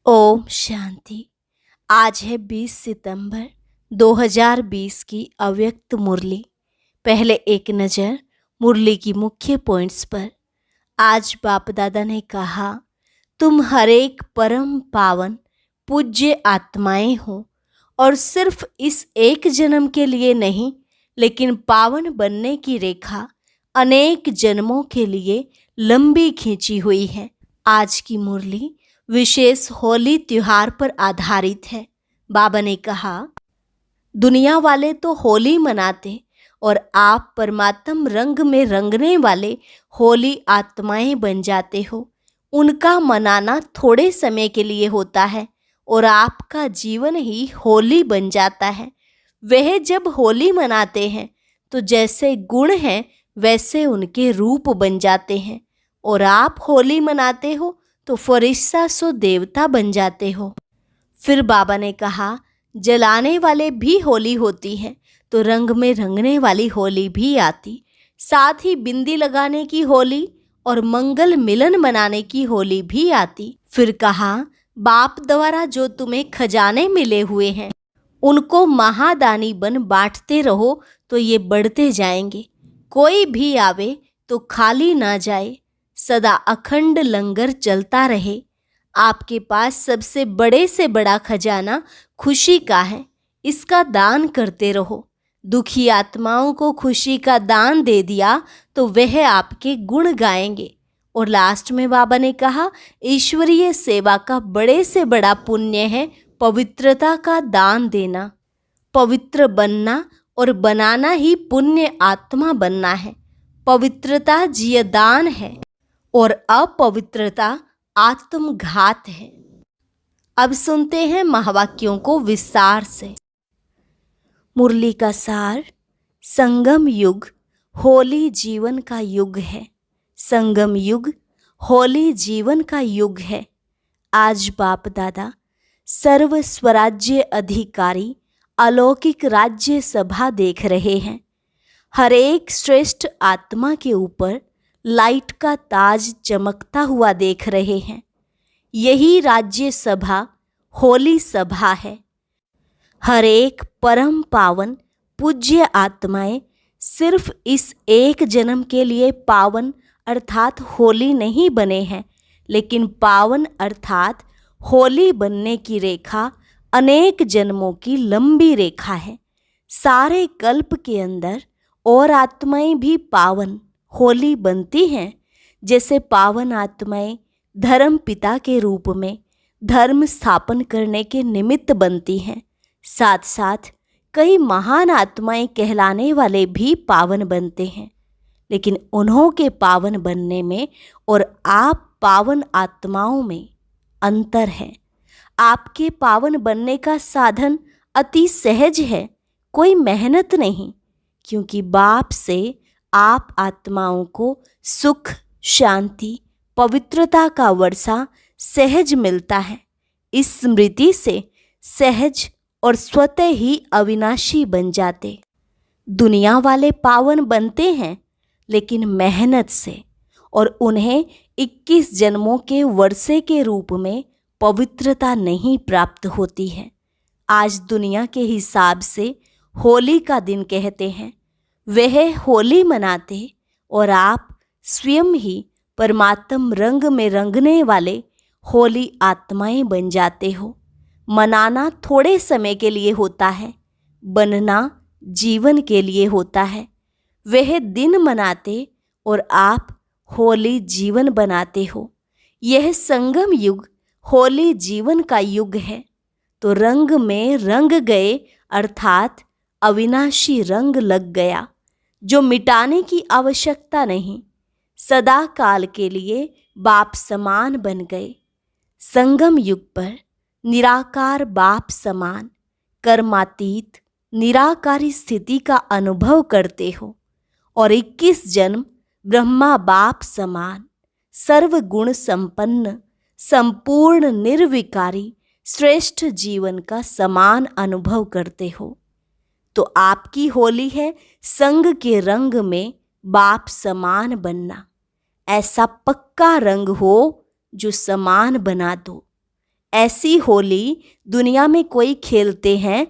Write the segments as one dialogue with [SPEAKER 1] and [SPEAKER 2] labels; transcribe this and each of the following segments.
[SPEAKER 1] ओम शांति। आज है 20 सितंबर 2020 की अव्यक्त मुरली। पहले एक नज़र मुरली की मुख्य पॉइंट्स पर। आज बाप दादा ने कहा, तुम हर एक परम पावन पूज्य आत्माएं हो और सिर्फ इस एक जन्म के लिए नहीं, लेकिन पावन बनने की रेखा अनेक जन्मों के लिए लंबी खींची हुई है। आज की मुरली विशेष होली त्योहार पर आधारित है। बाबा ने कहा, दुनिया वाले तो होली मनाते और आप परमात्म रंग में रंगने वाले होली आत्माएं बन जाते हो। उनका मनाना थोड़े समय के लिए होता है और आपका जीवन ही होली बन जाता है। वह जब होली मनाते हैं तो जैसे गुण हैं वैसे उनके रूप बन जाते हैं, और आप होली मनाते हो तो फरिश्ता सो देवता बन जाते हो। फिर बाबा ने कहा, जलाने वाले भी होली होती है तो रंग में रंगने वाली होली भी आती, साथ ही बिंदी लगाने की होली और मंगल मिलन मनाने की होली भी आती। फिर कहा, बाप द्वारा जो तुम्हें खजाने मिले हुए हैं उनको महादानी बन बांटते रहो तो ये बढ़ते जाएंगे। कोई भी आवे तो खाली ना जाए, सदा अखंड लंगर चलता रहे। आपके पास सबसे बड़े से बड़ा खजाना खुशी का है, इसका दान करते रहो। दुखी आत्माओं को खुशी का दान दे दिया तो वह आपके गुण गाएंगे। और लास्ट में बाबा ने कहा, ईश्वरीय सेवा का बड़े से बड़ा पुण्य है पवित्रता का दान देना। पवित्र बनना और बनाना ही पुण्य आत्मा बनना है। पवित्रता जीवदान है और अपवित्रता आत्मघात है। अब सुनते हैं महावाक्यों को विस्तार से। मुरली का सार, संगम युग होली जीवन का युग है। संगम युग होली जीवन का युग है। आज बाप दादा सर्व स्वराज्य अधिकारी अलौकिक राज्य सभा देख रहे हैं। हर एक श्रेष्ठ आत्मा के ऊपर लाइट का ताज चमकता हुआ देख रहे हैं। यही राज्य सभा होली सभा है। हर एक परम पावन पूज्य आत्माएं सिर्फ इस एक जन्म के लिए पावन अर्थात होली नहीं बने हैं, लेकिन पावन अर्थात होली बनने की रेखा अनेक जन्मों की लंबी रेखा है। सारे कल्प के अंदर और आत्माएं भी पावन होली बनती हैं। जैसे पावन आत्माएं धर्म पिता के रूप में धर्म स्थापन करने के निमित्त बनती हैं, साथ साथ कई महान आत्माएं कहलाने वाले भी पावन बनते हैं। लेकिन उन्हों के पावन बनने में और आप पावन आत्माओं में अंतर है। आपके पावन बनने का साधन अति सहज है, कोई मेहनत नहीं, क्योंकि बाप से आप आत्माओं को सुख, शांति, पवित्रता का वर्षा सहज मिलता है। इस स्मृति से सहज और स्वतः ही अविनाशी बन जाते। दुनिया वाले पावन बनते हैं लेकिन मेहनत से, और उन्हें 21 जन्मों के वर्षे के रूप में पवित्रता नहीं प्राप्त होती है। आज दुनिया के हिसाब से होली का दिन कहते हैं, वह होली मनाते और आप स्वयं ही परमात्म रंग में रंगने वाले होली आत्माएं बन जाते हो। मनाना थोड़े समय के लिए होता है, बनना जीवन के लिए होता है। वह दिन मनाते और आप होली जीवन बनाते हो। यह संगम युग होली जीवन का युग है। तो रंग में रंग गए अर्थात अविनाशी रंग लग गया, जो मिटाने की आवश्यकता नहीं। सदा काल के लिए बाप समान बन गए। संगम युग पर निराकार बाप समान कर्मातीत निराकारी स्थिति का अनुभव करते हो, और 21 जन्म ब्रह्मा बाप समान सर्वगुण संपन्न संपूर्ण निर्विकारी श्रेष्ठ जीवन का समान अनुभव करते हो। तो आपकी होली है संग के रंग में बाप समान बनना। ऐसा पक्का रंग हो जो समान बना दो। ऐसी होली दुनिया में कोई खेलते हैं?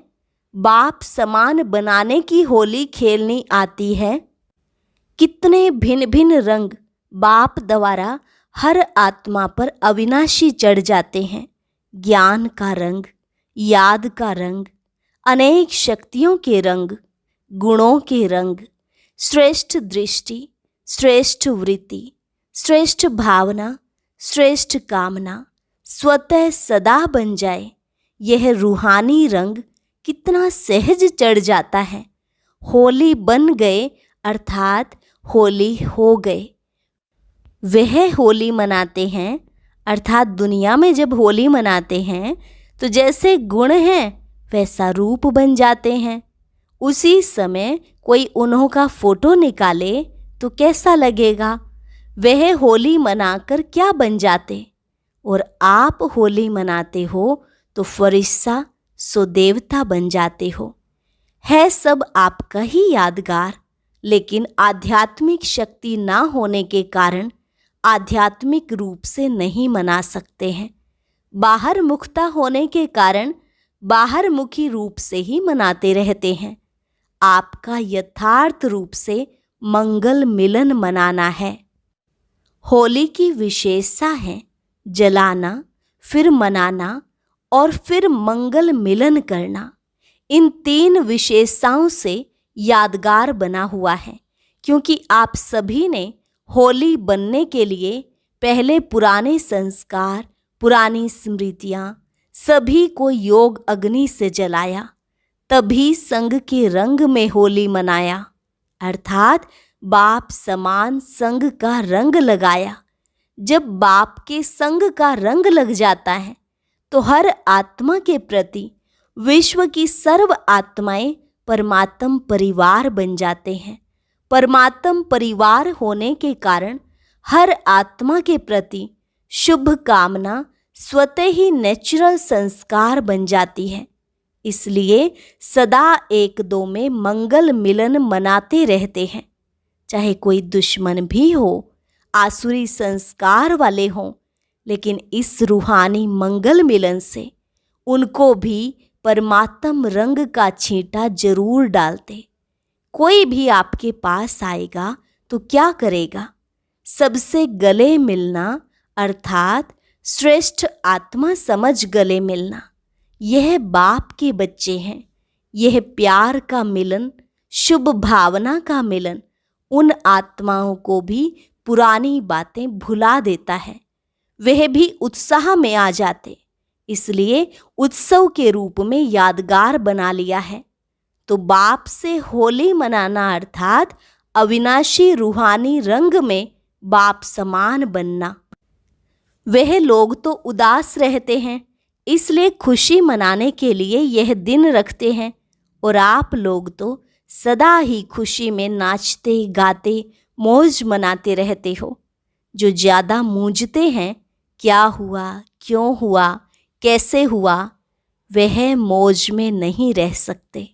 [SPEAKER 1] बाप समान बनाने की होली खेलनी आती है। कितने भिन्न भिन्न रंग बाप द्वारा हर आत्मा पर अविनाशी चढ़ जाते हैं। ज्ञान का रंग, याद का रंग, अनेक शक्तियों के रंग, गुणों के रंग, श्रेष्ठ दृष्टि, श्रेष्ठ वृत्ति, श्रेष्ठ भावना, श्रेष्ठ कामना स्वतः सदा बन जाए, यह रूहानी रंग कितना सहज चढ़ जाता है। होली बन गए अर्थात होली हो गए। वह होली मनाते हैं अर्थात दुनिया में जब होली मनाते हैं तो जैसे गुण हैं वैसा रूप बन जाते हैं। उसी समय कोई उन्हों का फोटो निकाले तो कैसा लगेगा? वह होली मनाकर क्या बन जाते? और आप होली मनाते हो तो फरिश्ता सो देवता बन जाते हो। है सब आपका ही यादगार, लेकिन आध्यात्मिक शक्ति ना होने के कारण आध्यात्मिक रूप से नहीं मना सकते हैं। बाहर मुखता होने के कारण बाहर मुखी रूप से ही मनाते रहते हैं। आपका यथार्थ रूप से मंगल मिलन मनाना है। होली की विशेषता है जलाना, फिर मनाना और फिर मंगल मिलन करना। इन तीन विशेषताओं से यादगार बना हुआ है, क्योंकि आप सभी ने होली बनने के लिए पहले पुराने संस्कार, पुरानी स्मृतियाँ सभी को योग अग्नि से जलाया, तभी संग के रंग में होली मनाया, अर्थात बाप समान संग का रंग लगाया। जब बाप के संग का रंग लग जाता है तो हर आत्मा के प्रति विश्व की सर्व आत्माएं परमात्म परिवार बन जाते हैं। परमात्म परिवार होने के कारण हर आत्मा के प्रति शुभ कामना स्वतः ही नेचुरल संस्कार बन जाती है। इसलिए सदा एक दो में मंगल मिलन मनाते रहते हैं। चाहे कोई दुश्मन भी हो, आसुरी संस्कार वाले हों, लेकिन इस रूहानी मंगल मिलन से उनको भी परमात्म रंग का छींटा जरूर डालते। कोई भी आपके पास आएगा तो क्या करेगा? सबसे गले मिलना अर्थात श्रेष्ठ आत्मा समझ गले मिलना। यह बाप के बच्चे हैं। यह प्यार का मिलन, शुभ भावना का मिलन उन आत्माओं को भी पुरानी बातें भुला देता है। वह भी उत्साह में आ जाते, इसलिए उत्सव के रूप में यादगार बना लिया है। तो बाप से होली मनाना अर्थात अविनाशी रूहानी रंग में बाप समान बनना। वह लोग तो उदास रहते हैं, इसलिए खुशी मनाने के लिए यह दिन रखते हैं, और आप लोग तो सदा ही खुशी में नाचते गाते मौज मनाते रहते हो। जो ज़्यादा मूंझते हैं क्या हुआ, क्यों हुआ, कैसे हुआ, वह मौज में नहीं रह सकते।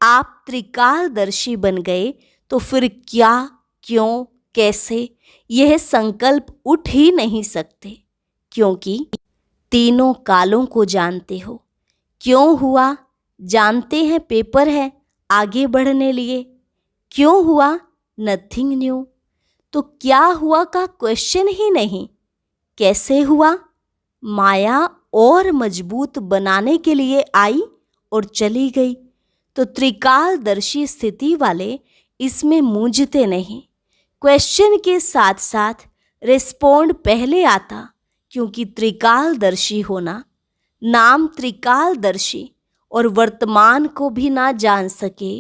[SPEAKER 1] आप त्रिकालदर्शी बन गए तो फिर क्या, क्यों, कैसे यह संकल्प उठ ही नहीं सकते, क्योंकि तीनों कालों को जानते हो। क्यों हुआ जानते हैं, पेपर है आगे बढ़ने लिए। क्यों हुआ, नथिंग न्यू। तो क्या हुआ का क्वेश्चन ही नहीं। कैसे हुआ, माया और मजबूत बनाने के लिए आई और चली गई। तो त्रिकालदर्शी स्थिति वाले इसमें मूंझते नहीं। क्वेश्चन के साथ साथ रिस्पोंड पहले आता, क्योंकि त्रिकालदर्शी होना, नाम त्रिकालदर्शी और वर्तमान को भी ना जान सके,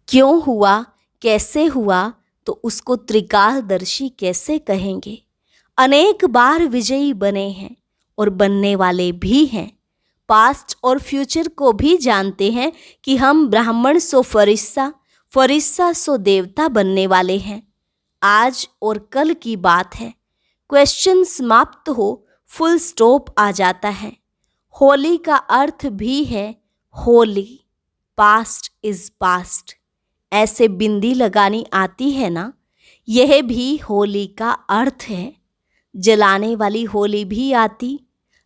[SPEAKER 1] क्यों हुआ, कैसे हुआ, तो उसको त्रिकालदर्शी कैसे कहेंगे। अनेक बार विजयी बने हैं और बनने वाले भी हैं। पास्ट और फ्यूचर को भी जानते हैं कि हम ब्राह्मण सो फरिश्ता, फरिश्ता सो देवता बनने वाले हैं। आज और कल की बात है। क्वेश्चन समाप्त हो, फुल स्टॉप आ जाता है। होली का अर्थ भी है होली, पास्ट इज पास्ट। ऐसे बिंदी लगानी आती है ना, यह भी होली का अर्थ है। जलाने वाली होली भी आती,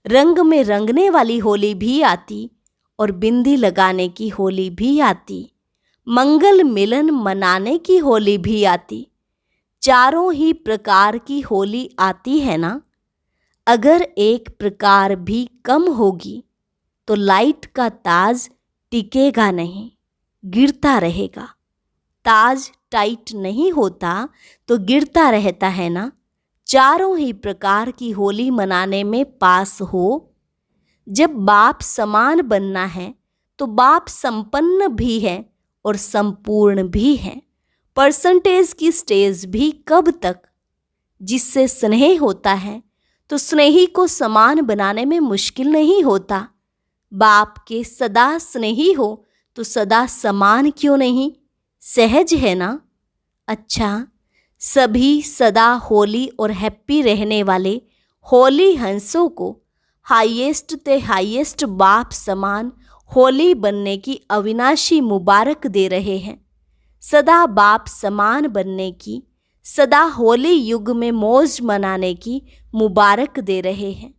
[SPEAKER 1] रंग में रंगने वाली होली भी आती और बिंदी लगाने की होली भी आती, मंगल मिलन मनाने की होली भी आती। चारों ही प्रकार की होली आती है ना। अगर एक प्रकार भी कम होगी तो लाइट का ताज टिकेगा नहीं, गिरता रहेगा। ताज टाइट नहीं होता तो गिरता रहता है ना। चारों ही प्रकार की होली मनाने में पास हो। जब बाप समान बनना है तो बाप संपन्न भी है और संपूर्ण भी है। परसेंटेज की स्टेज भी कब तक। जिससे स्नेह होता है तो स्नेही को समान बनाने में मुश्किल नहीं होता। बाप के सदा स्नेही हो तो सदा समान क्यों नहीं, सहज है ना। अच्छा, सभी सदा होली और हैप्पी रहने वाले होली हंसों को हाईएस्ट ते हाईएस्ट बाप समान होली बनने की अविनाशी मुबारक दे रहे हैं। सदा बाप समान बनने की, सदा होली युग में मौज मनाने की मुबारक दे रहे हैं।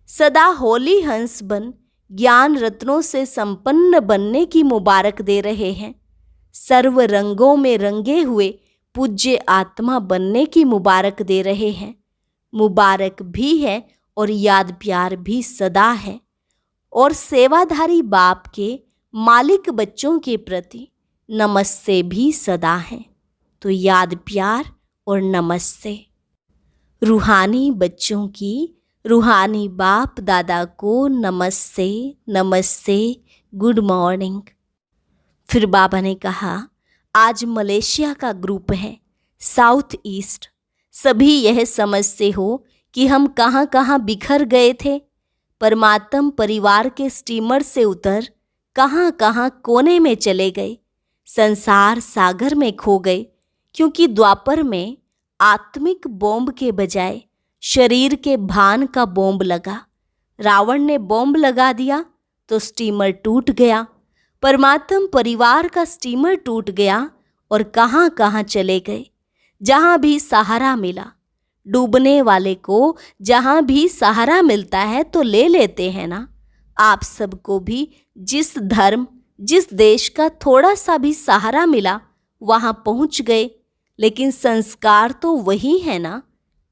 [SPEAKER 1] सदा होली हंस बन ज्ञान रत्नों से संपन्न बनने की मुबारक दे रहे हैं। सर्व रंगों में रंगे हुए पूज्य आत्मा बनने की मुबारक दे रहे हैं। मुबारक भी है और याद प्यार भी सदा है। और सेवाधारी बाप के मालिक बच्चों के प्रति नमस्ते भी सदा है। तो याद प्यार और नमस्ते। रूहानी बच्चों की रूहानी बाप दादा को नमस्ते नमस्ते, गुड मॉर्निंग। फिर बाबा ने कहा, आज मलेशिया का ग्रुप है, साउथ ईस्ट। सभी यह समझते हो कि हम कहाँ कहाँ बिखर गए थे। परमात्म परिवार के स्टीमर से उतर कहाँ कहाँ कोने में चले गए, संसार सागर में खो गए। क्योंकि द्वापर में आत्मिक बॉम्ब के बजाय शरीर के भान का बॉम्ब लगा। रावण ने बॉम्ब लगा दिया तो स्टीमर टूट गया। परमात्म परिवार का स्टीमर टूट गया और कहाँ कहाँ चले गए। जहाँ भी सहारा मिला, डूबने वाले को जहाँ भी सहारा मिलता है तो ले लेते हैं ना। आप सबको भी जिस धर्म जिस देश का थोड़ा सा भी सहारा मिला वहाँ पहुँच गए। लेकिन संस्कार तो वही है ना।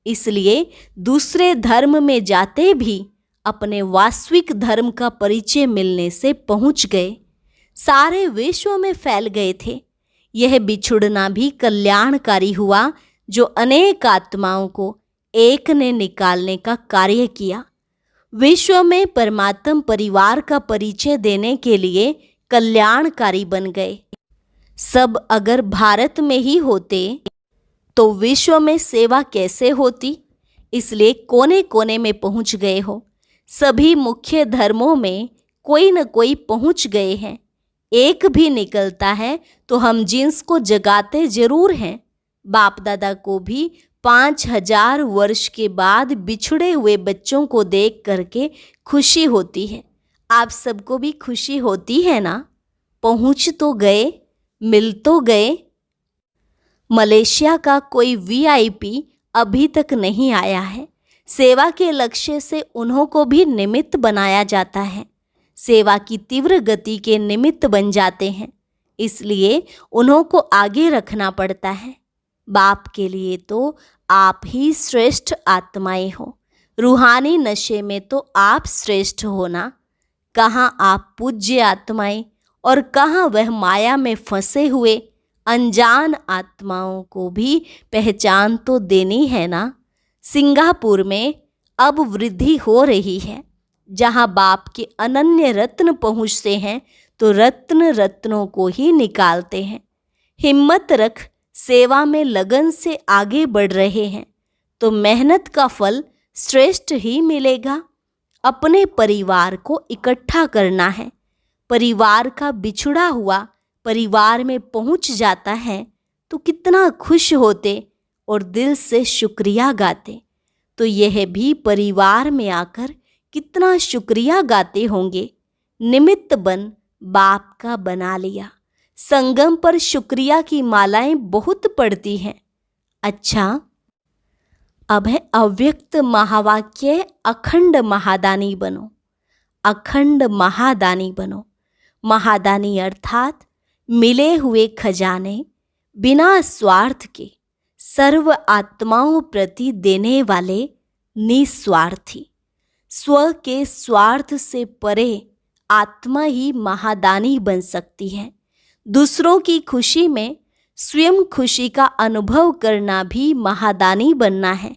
[SPEAKER 1] इसलिए दूसरे धर्म में जाते भी अपने वास्तविक धर्म का परिचय मिलने से पहुँच गए। सारे विश्व में फैल गए थे। यह बिछुड़ना भी कल्याणकारी हुआ, जो अनेक आत्माओं को एक ने निकालने का कार्य किया। विश्व में परमात्म परिवार का परिचय देने के लिए कल्याणकारी बन गए। सब अगर भारत में ही होते तो विश्व में सेवा कैसे होती। इसलिए कोने कोने में पहुंच गए हो। सभी मुख्य धर्मों में कोई न कोई पहुंच गए हैं। एक भी निकलता है तो हम जिन्स को जगाते जरूर हैं। बाप दादा को भी 5000 वर्ष के बाद बिछड़े हुए बच्चों को देख करके खुशी होती है। आप सबको भी खुशी होती है ना। पहुंच तो गए, मिल तो गए। मलेशिया का कोई वीआईपी अभी तक नहीं आया है। सेवा के लक्ष्य से उन्हों को भी निमित्त बनाया जाता है। सेवा की तीव्र गति के निमित्त बन जाते हैं। इसलिए उन्हों को आगे रखना पड़ता है। बाप के लिए तो आप ही श्रेष्ठ आत्माएं हो। रूहानी नशे में तो आप श्रेष्ठ हो ना। कहाँ आप पूज्य आत्माएं और कहाँ वह माया में फंसे हुए अनजान आत्माओं को भी पहचान तो देनी है ना। सिंगापुर में अब वृद्धि हो रही है। जहाँ बाप के अनन्य रत्न पहुँचते हैं तो रत्न रत्नों को ही निकालते हैं। हिम्मत रख, सेवा में लगन से आगे बढ़ रहे हैं तो मेहनत का फल श्रेष्ठ ही मिलेगा। अपने परिवार को इकट्ठा करना है। परिवार का बिछुड़ा हुआ परिवार में पहुंच जाता है तो कितना खुश होते और दिल से शुक्रिया गाते। तो यह भी परिवार में आकर कितना शुक्रिया गाते होंगे। निमित्त बन बाप का बना लिया। संगम पर शुक्रिया की मालाएं बहुत पड़ती हैं। अच्छा, अब है अव्यक्त महावाक्य, अखंड महादानी बनो। अखंड महादानी बनो। महादानी अर्थात मिले हुए खजाने बिना स्वार्थ के सर्व आत्माओं प्रति देने वाले निस्वार्थी। स्व के स्वार्थ से परे आत्मा ही महादानी बन सकती है। दूसरों की खुशी में स्वयं खुशी का अनुभव करना भी महादानी बनना है।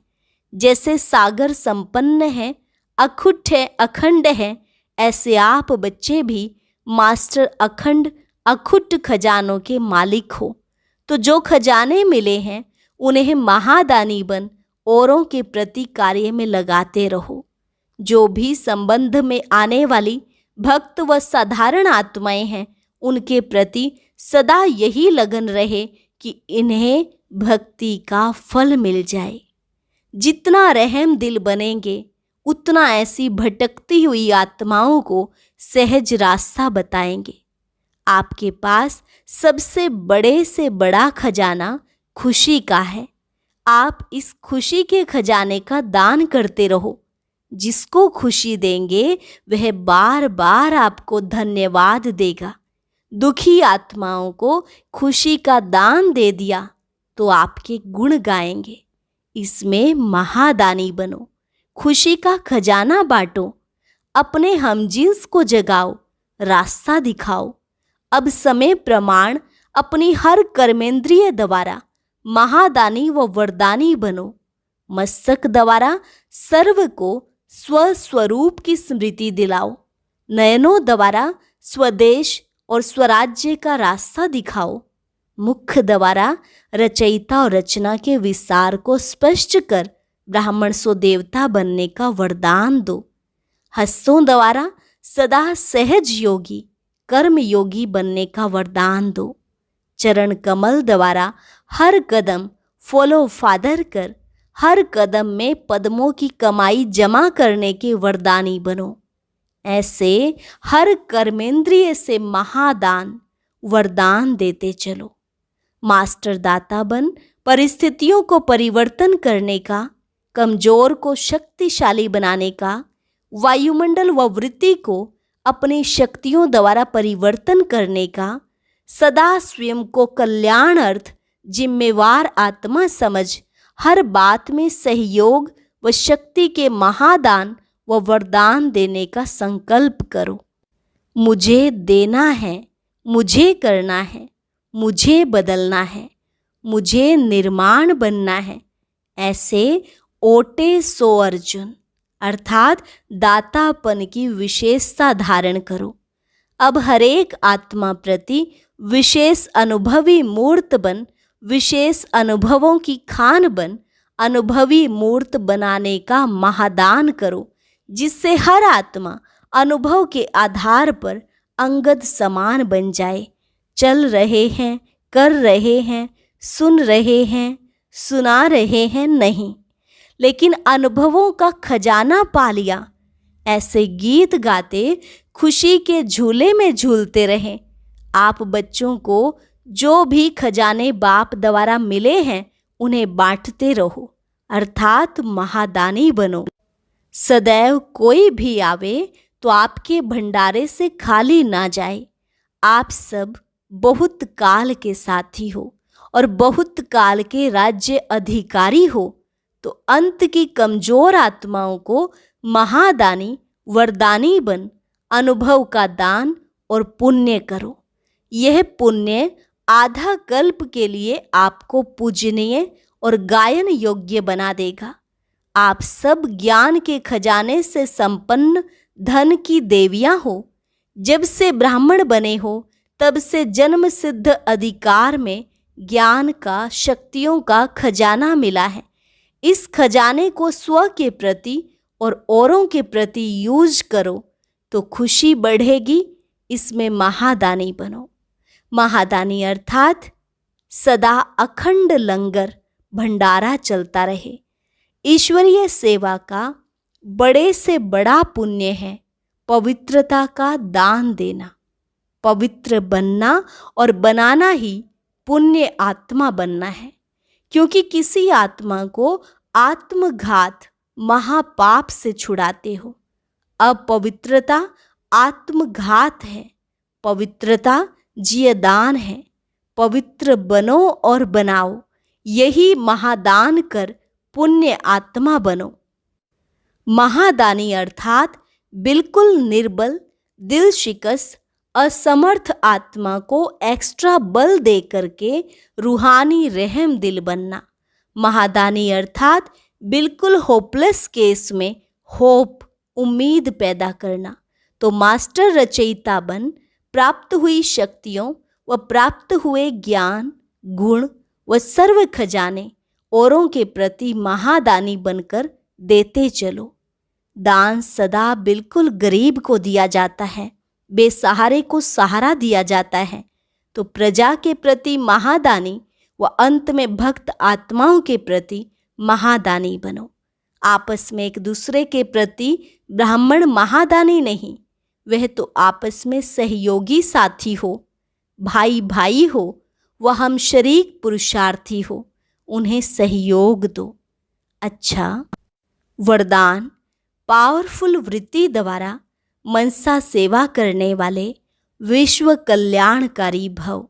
[SPEAKER 1] जैसे सागर संपन्न है, अखुट है, अखंड है, ऐसे आप बच्चे भी मास्टर अखंड अखुट खजानों के मालिक हो। तो जो खजाने मिले हैं उन्हें महादानी बन औरों के प्रति कार्य में लगाते रहो। जो भी संबंध में आने वाली भक्त व साधारण आत्माएं हैं उनके प्रति सदा यही लगन रहे कि इन्हें भक्ति का फल मिल जाए। जितना रहम दिल बनेंगे उतना ऐसी भटकती हुई आत्माओं को सहज रास्ता बताएंगे। आपके पास सबसे बड़े से बड़ा खजाना खुशी का है। आप इस खुशी के खजाने का दान करते रहो। जिसको खुशी देंगे वह बार बार आपको धन्यवाद देगा। दुखी आत्माओं को खुशी का दान दे दिया तो आपके गुण गाएंगे। इसमें महादानी बनो। खुशी का खजाना बांटो। अपने हमजिन्स को जगाओ, रास्ता दिखाओ। अब समय प्रमाण अपनी हर कर्मेंद्रिय द्वारा महादानी व वरदानी बनो। मस्तक द्वारा सर्व को स्वस्वरूप की स्मृति दिलाओ। नयनों द्वारा स्वदेश और स्वराज्य का रास्ता दिखाओ। मुख द्वारा रचयिता और रचना के विस्तार को स्पष्ट कर ब्राह्मण सो देवता बनने का वरदान दो। हस्तों द्वारा सदा सहज योगी कर्म योगी बनने का वरदान दो। चरण कमल द्वारा हर कदम फॉलो फादर कर हर कदम में पद्मों की कमाई जमा करने के वरदानी बनो। ऐसे हर कर्मेंद्रिय से महादान वरदान देते चलो। मास्टर दाता बन परिस्थितियों को परिवर्तन करने का, कमजोर को शक्तिशाली बनाने का, वायुमंडल व वृत्ति को अपनी शक्तियों द्वारा परिवर्तन करने का, सदा स्वयं को कल्याण अर्थ जिम्मेवार आत्मा समझ हर बात में सहयोग व शक्ति के महादान व वरदान देने का संकल्प करो। मुझे देना है, मुझे करना है, मुझे बदलना है, मुझे निर्माण बनना है। ऐसे ओटे सो अर्जुन अर्थात दातापन की विशेषता धारण करो। अब हरेक आत्मा प्रति विशेष अनुभवी मूर्त बन, विशेष अनुभवों की खान बन, अनुभवी मूर्त बनाने का महादान करो, जिससे हर आत्मा अनुभव के आधार पर अंगद समान बन जाए। चल रहे हैं, कर रहे हैं, सुन रहे हैं, सुना रहे हैं नहीं, लेकिन अनुभवों का खजाना पा लिया। ऐसे गीत गाते खुशी के झूले में झूलते रहें। आप बच्चों को जो भी खजाने बाप द्वारा मिले हैं उन्हें बांटते रहो, अर्थात महादानी बनो। सदैव कोई भी आवे तो आपके भंडारे से खाली ना जाए। आप सब बहुत काल के साथी हो और बहुत काल के राज्य अधिकारी हो, तो अंत की कमजोर आत्माओं को महादानी वरदानी बन अनुभव का दान और पुण्य करो। यह पुण्य आधा कल्प के लिए आपको पूजनीय और गायन योग्य बना देगा। आप सब ज्ञान के खजाने से संपन्न धन की देवियां हो। जब से ब्राह्मण बने हो तब से जन्म सिद्ध अधिकार में ज्ञान का, शक्तियों का खजाना मिला है। इस खजाने को स्व के प्रति और औरों के प्रति यूज करो तो खुशी बढ़ेगी। इसमें महादानी बनो। महादानी अर्थात सदा अखंड लंगर भंडारा चलता रहे। ईश्वरीय सेवा का बड़े से बड़ा पुण्य है पवित्रता का दान देना। पवित्र बनना और बनाना ही पुण्य आत्मा बनना है, क्योंकि किसी आत्मा को आत्मघात महापाप से छुड़ाते हो। अपवित्रता आत्मघात है, पवित्रता जियदान है। पवित्र बनो और बनाओ, यही महादान कर पुण्य आत्मा बनो। महादानी अर्थात बिल्कुल निर्बल, दिल शिकस्त, असमर्थ आत्मा को एक्स्ट्रा बल दे करके रूहानी रहम दिल बनना। महादानी अर्थात बिल्कुल होपलेस केस में होप, उम्मीद पैदा करना। तो मास्टर रचयिता बन प्राप्त हुई शक्तियों व प्राप्त हुए ज्ञान, गुण व सर्व खजाने औरों के प्रति महादानी बनकर देते चलो। दान सदा बिल्कुल गरीब को दिया जाता है, बेसहारे को सहारा दिया जाता है। तो प्रजा के प्रति महादानी व अंत में भक्त आत्माओं के प्रति महादानी बनो। आपस में एक दूसरे के प्रति ब्राह्मण महादानी नहीं, वह तो आपस में सहयोगी साथी हो, भाई भाई हो व हम शरीक पुरुषार्थी हो, उन्हें सहयोग दो। अच्छा, वरदान पावरफुल वृत्ति द्वारा मनसा सेवा करने वाले विश्व कल्याणकारी भव।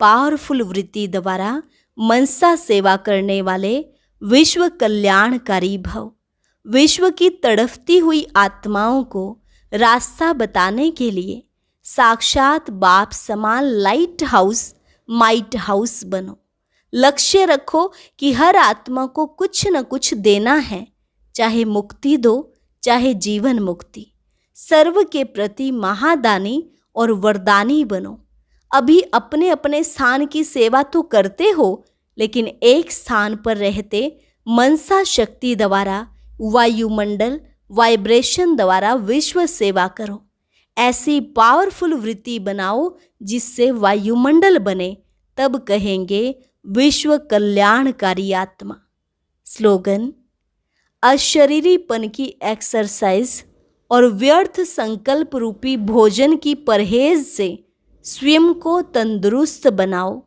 [SPEAKER 1] पावरफुल वृत्ति द्वारा मनसा सेवा करने वाले विश्व कल्याणकारी भव। विश्व की तड़फती हुई आत्माओं को रास्ता बताने के लिए साक्षात बाप समान लाइट हाउस, माइट हाउस बनो। लक्ष्य रखो कि हर आत्मा को कुछ न कुछ देना है, चाहे मुक्ति दो, चाहे जीवन मुक्ति। सर्व के प्रति महादानी और वरदानी बनो। अभी अपने अपने स्थान की सेवा तो करते हो, लेकिन एक स्थान पर रहते मनसा शक्ति द्वारा वायुमंडल वाइब्रेशन द्वारा विश्व सेवा करो। ऐसी पावरफुल वृत्ति बनाओ जिससे वायुमंडल बने, तब कहेंगे विश्व कल्याणकारी आत्मा। स्लोगन: अशरीरीपन की एक्सरसाइज और व्यर्थ संकल्प रूपी भोजन की परहेज से स्वयं को तंदुरुस्त बनाओ।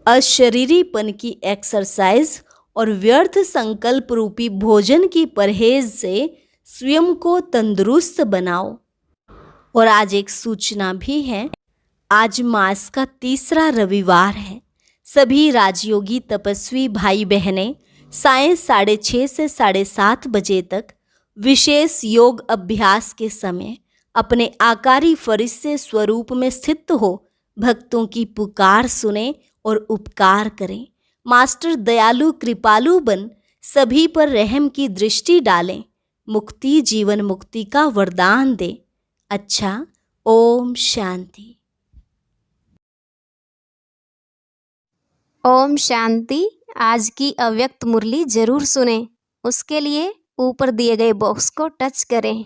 [SPEAKER 1] अशरीरीपन की एक्सरसाइज और व्यर्थ संकल्प रूपी भोजन की परहेज से स्वयं को तंदुरुस्त बनाओ। और आज एक सूचना भी है, आज मास का तीसरा रविवार है। सभी राजयोगी तपस्वी भाई बहनें सायं 6:30 से 7:30 बजे तक विशेष योग अभ्यास के समय अपने आकारी फरिश्ते स्वरूप में स्थित हो भक्तों की पुकार सुने और उपकार करें। मास्टर दयालु कृपालु बन सभी पर रहम की दृष्टि डालें, मुक्ति जीवन मुक्ति का वरदान दे। अच्छा, ओम शांति।
[SPEAKER 2] ओम शांति। आज की अव्यक्त मुरली जरूर सुने। उसके लिए ऊपर दिए गए बॉक्स को टच करें।